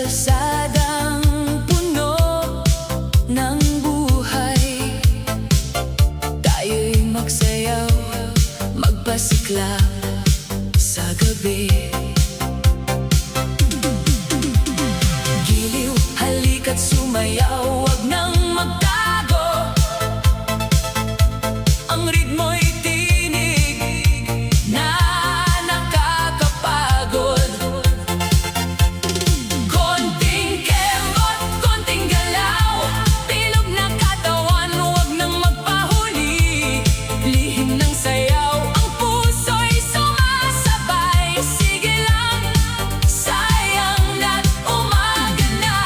kalsadang puno ng buhay, tayo'y magsayaw, magpasiklab sa gabi. Giliw, halika't sumayaw, wag nang magtago. Ang ritmo'y tinig na nakakapagod. Konting kembot, konting galaw, bilog na katawan, wag nang magpahuli. Lihim ng sayaw, ang puso'y sumasabay. Sige lang, sayang na't umaga na.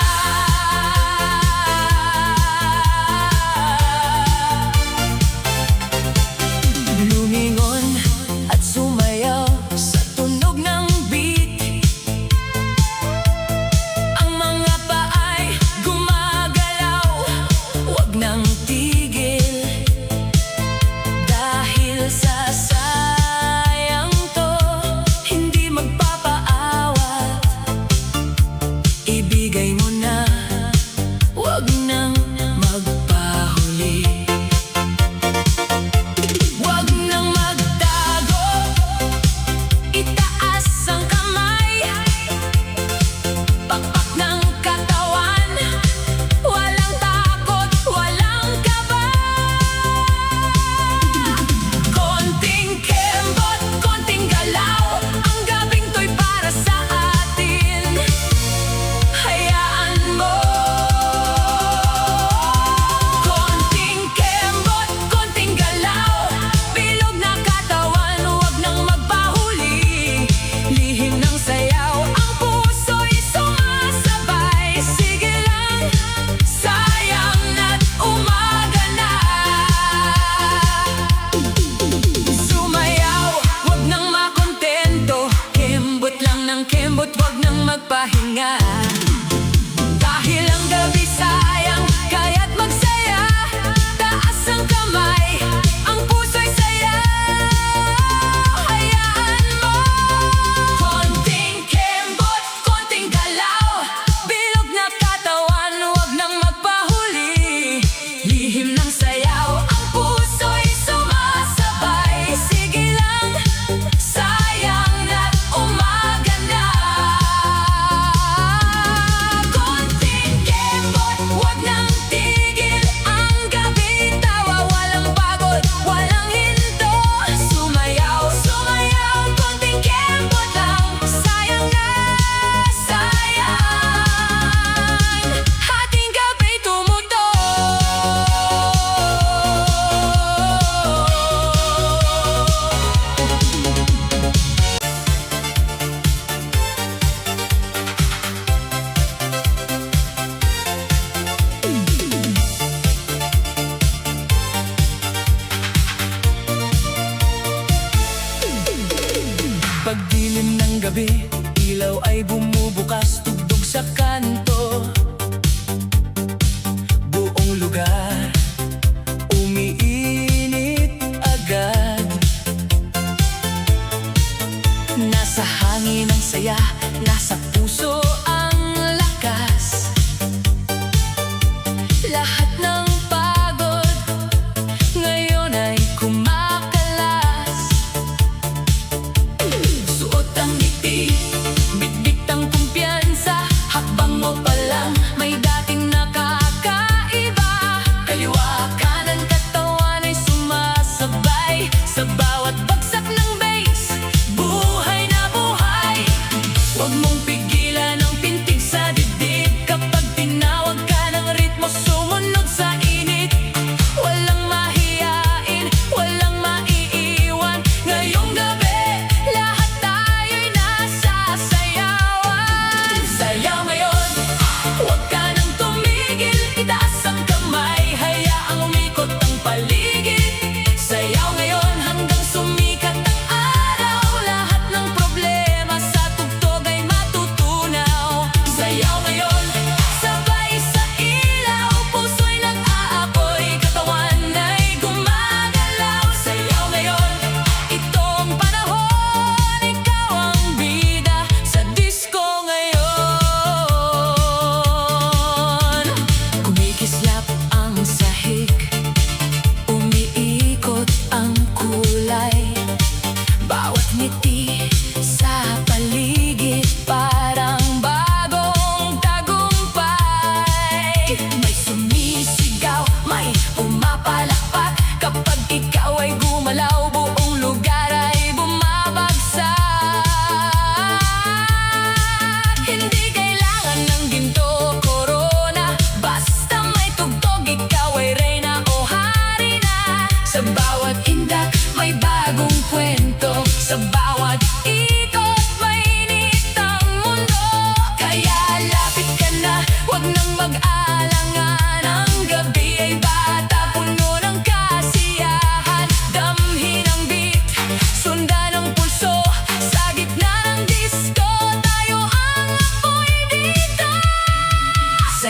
Lumingon at sumayaw sa tunog ng beat. Ang mga paa'y gumagalaw, wag nang tigil. Dahil sa sayang to, hindi magpapaawat. Ibigay mo na, wag nang magpahuli. Wag nang magtago, itaas ang kamay. Pakpak ng katawan, walang takot, walang kaba. Konting kembot, konting galaw, ang gabing to'y para sa atin. Hayaan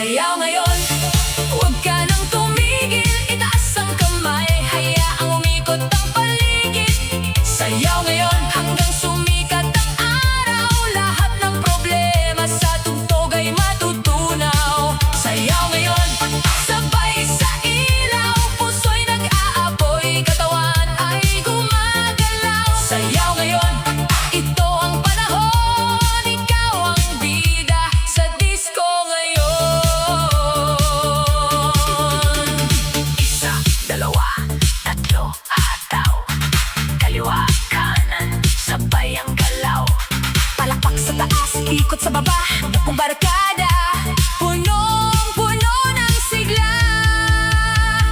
Sayaw ngayon, huwag ka nang tumigil. Itaas ang kamay, hayaang umikot ang paligid. Sayaw ngayon hanggang sumikat ang araw. Lahat ng problema sa tugtog ay matutunaw. Sayaw ngayon, sabay sa ilaw. Puso'y nag-aapoy, katawan ay gumagalaw. Sayaw ngayon, ito ang panahon. Ikaw ang bida sa disco ngayon. Isa, dalawa, tatlo, hataw. Kaliwa, kanan, sabay ang galaw. Palakpak sa taas, ikot sa baba. Kung barkada, punong-puno ng sigla.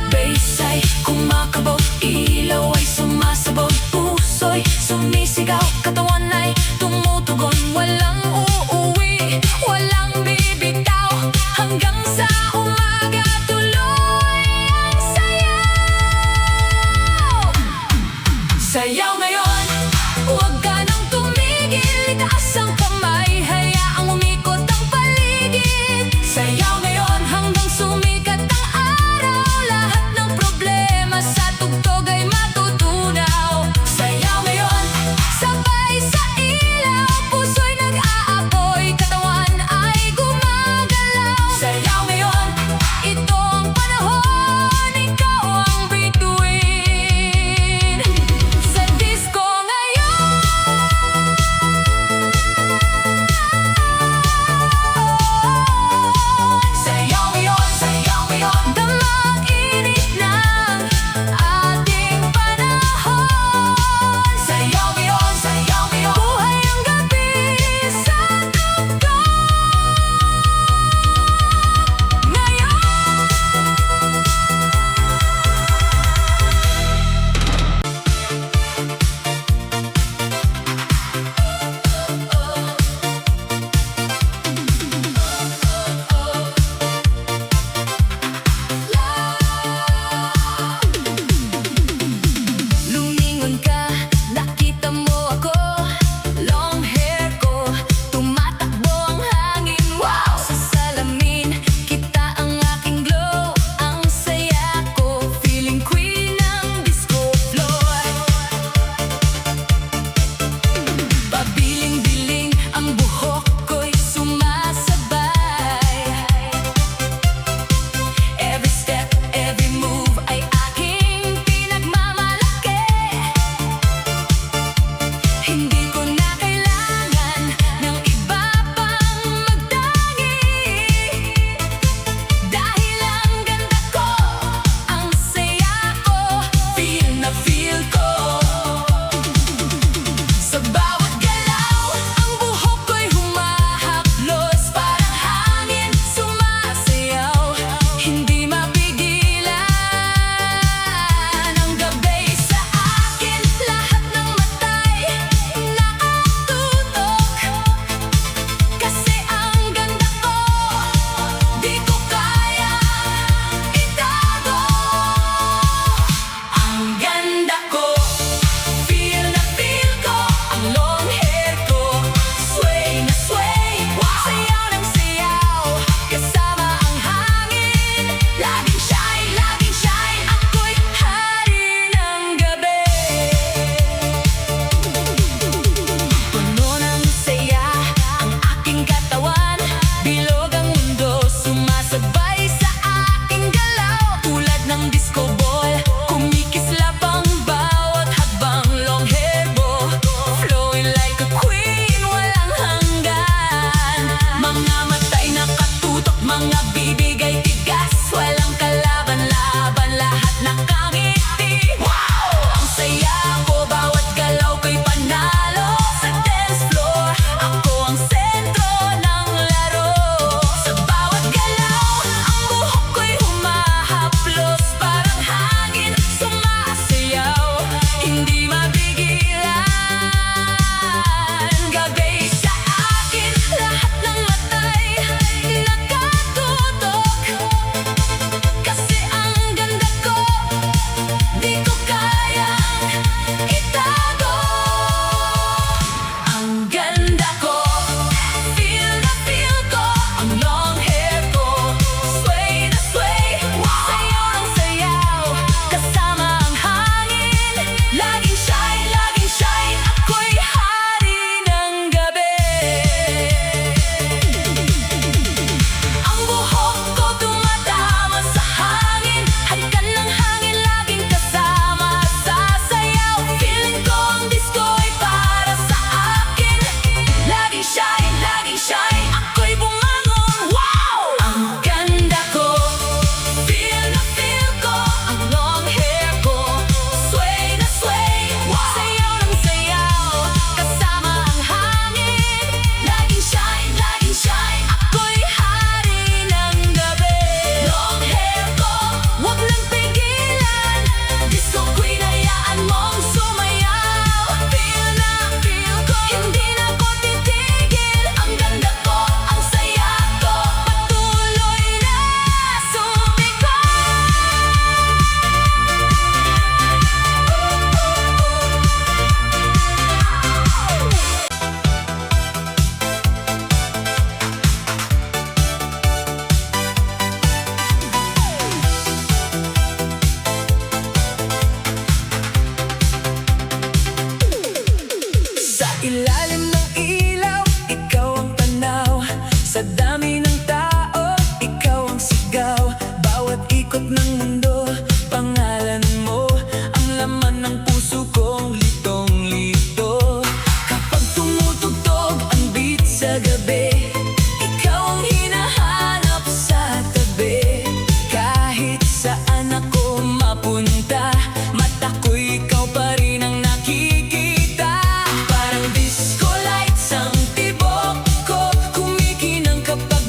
Bass ay kumakabog, ilaw ay sumasabog. Puso'y sumisigaw, katawan ay tumutugon. Walang uuwi, walang bibitaw. Hanggang sa umaga, tuloy ang sayaw. Sayaw ngayon, huwag ka nang tumigil. Itaas ang kamay, hayaang umikot ang paligid. Sayaw ngayon hanggang sumikat ang araw. Lahat ng problema sa tugtog ay matutunaw. Sayaw ngayon, sabay sa ilaw. Puso'y nag-aapoy, katawan ay gumagalaw. Sayaw ngayon,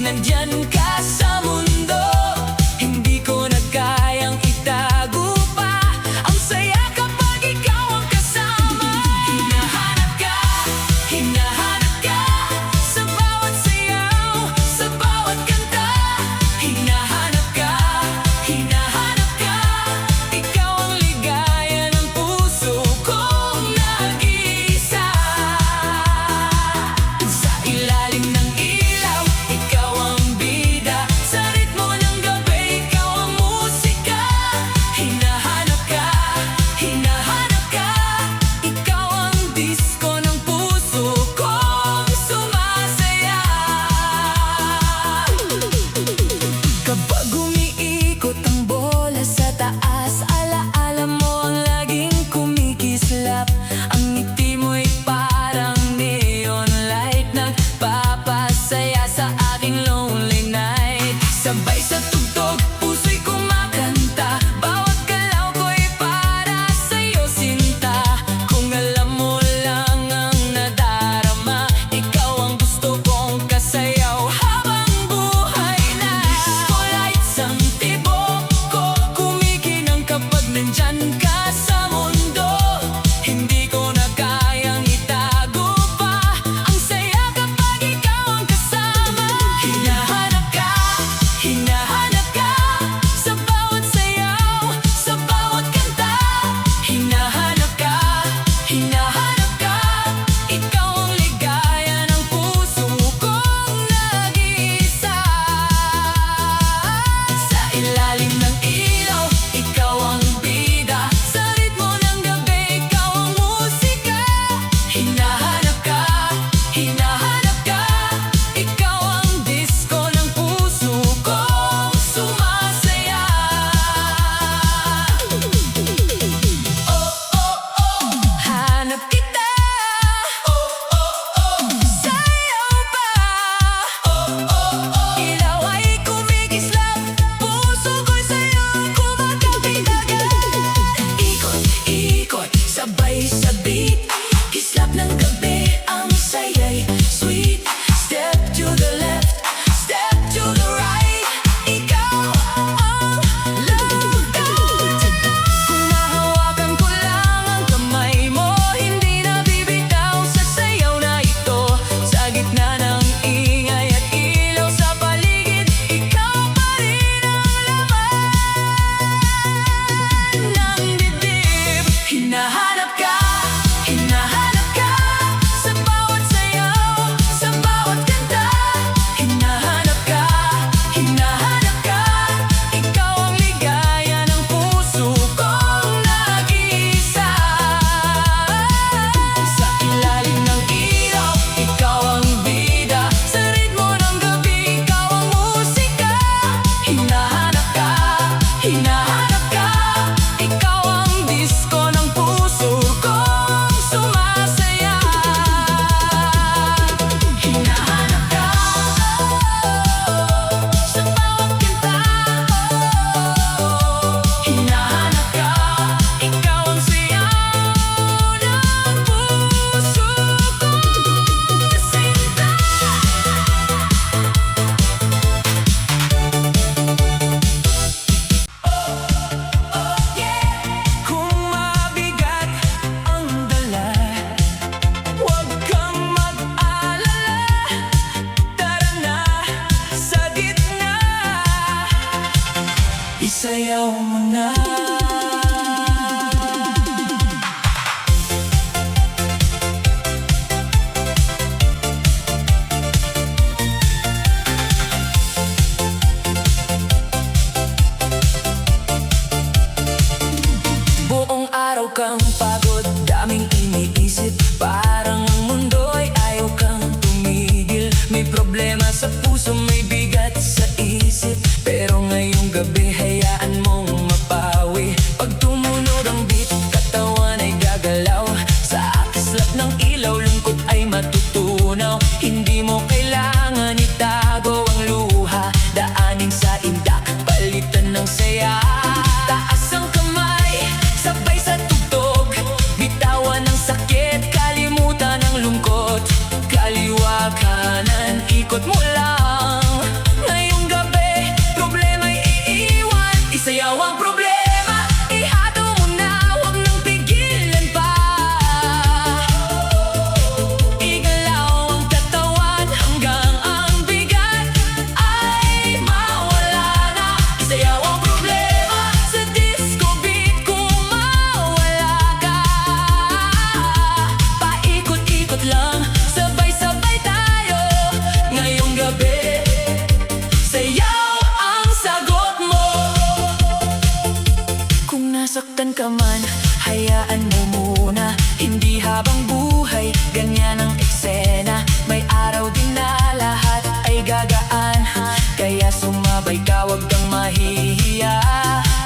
nandyan ka sa mundo. Hindi ko na kayang itago pa ang saya kapag ikaw ang kasama. Hinahanap ka sa bawat sayaw, sa bawat kanta. Hinahanap ka, ikaw ang ligaya ng puso kong nag-iisa. Sa ilalim ng ilaw, ikaw ang bida. Nasaktan ka man, hayaan mo muna. Hindi habang buhay, ganyan ang eksena. May araw din na lahat ay gagaan, kaya sumabay ka, wag kang mahihiya.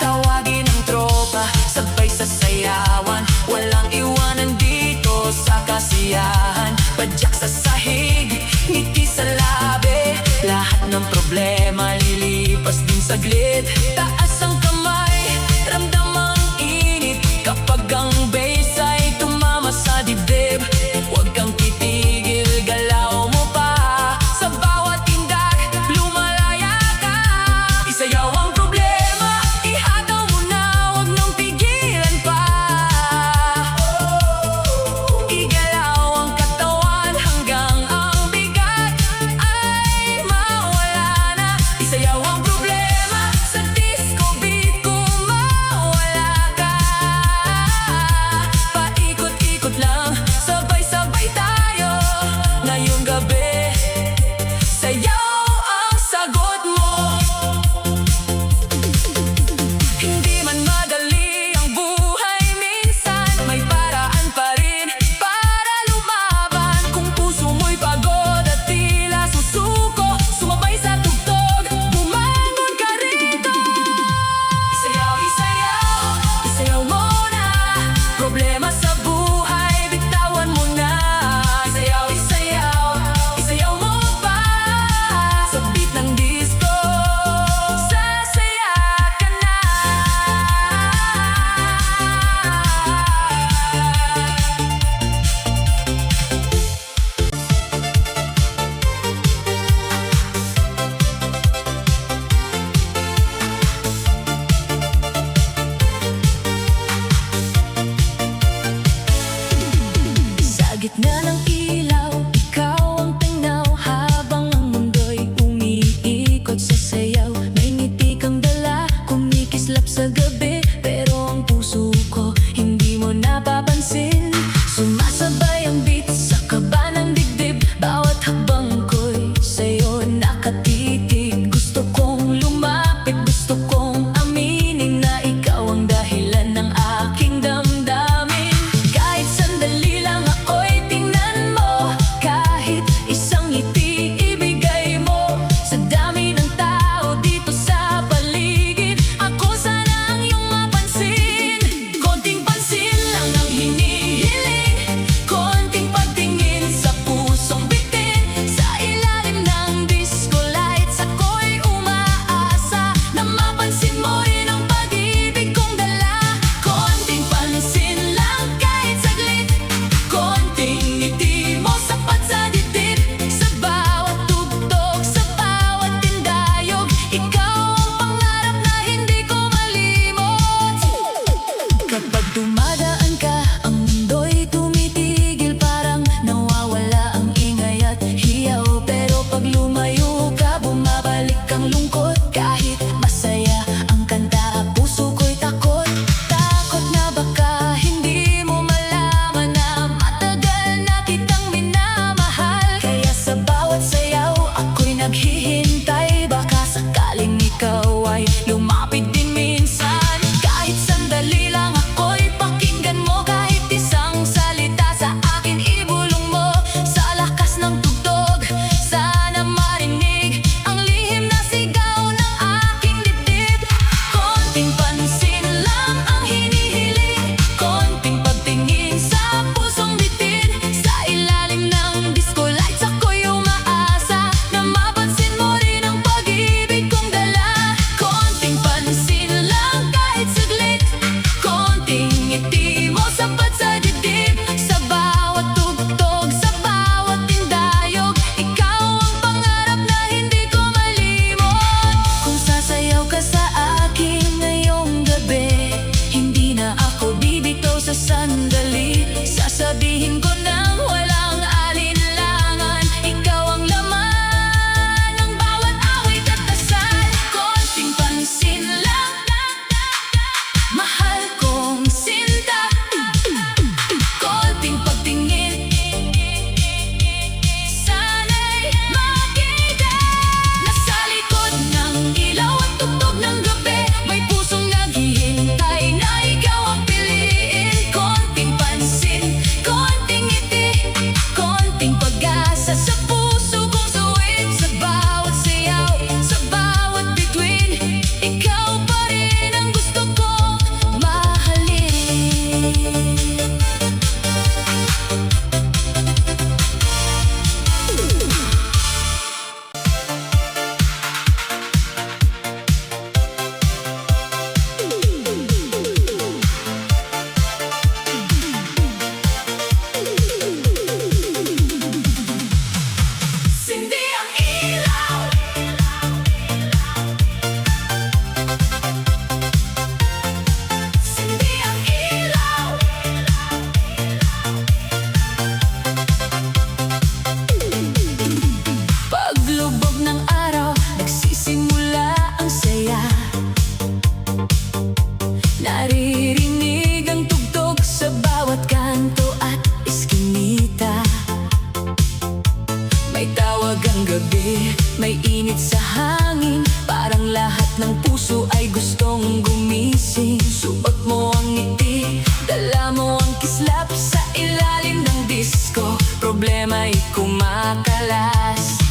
Tawagin ang tropa, sabay sa sayawan. Walang iwanan dito sa kasiyahan. Padyak sa sahig, ngiti sa labi. Lahat ng problema lilipas din saglit. Taas ang kamay, ramdam ang init kapag ang bass ay tumama sa dibdib. Huwag kang titigil, galaw mo pa. Sa bawat tindak, lumalaya ka. Isayaw ang problema, ihataw mo na, huwag nang pigilan pa. Igalaw ang katawan hanggang ang bigat ay mawala na. Isayaw ang problema sa disco sa hangin, parang lahat ng puso ay gustong gumising. Suot mo ang ngiti, dala mo ang kislap sa ilalim ng disco. Problema'y kumakalas,